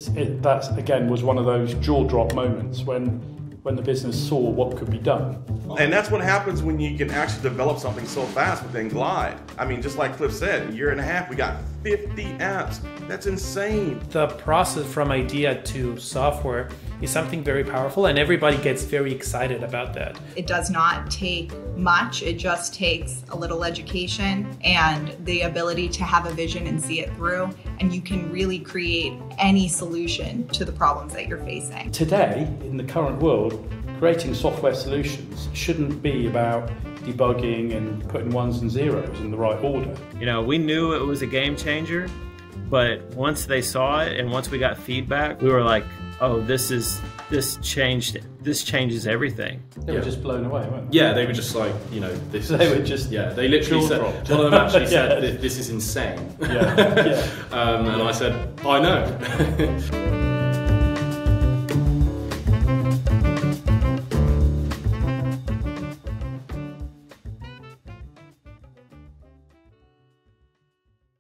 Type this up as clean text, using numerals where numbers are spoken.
That again was one of those jaw-drop moments when the business saw what could be done. And that's what happens when you can actually develop something so fast within Glide. I mean, just like Cliff said, a year and a half, we got 50 apps. That's insane. The process from idea to software is something very powerful, and everybody gets very excited about that. It does not take much. It just takes a little education and the ability to have a vision and see it through, and you can really create any solution to the problems that you're facing. Today, in the current world, creating software solutions shouldn't be about debugging and putting ones and zeros in the right order. You know, we knew it was a game changer, but once they saw it and once we got feedback, we were like, oh, this changes everything. They were just blown away, weren't they? Yeah, they were just like, you know, this. They were just, yeah, they literally said, jaw-dropped. one of them actually said, Yeah. this is insane. Yeah. And I said, I know.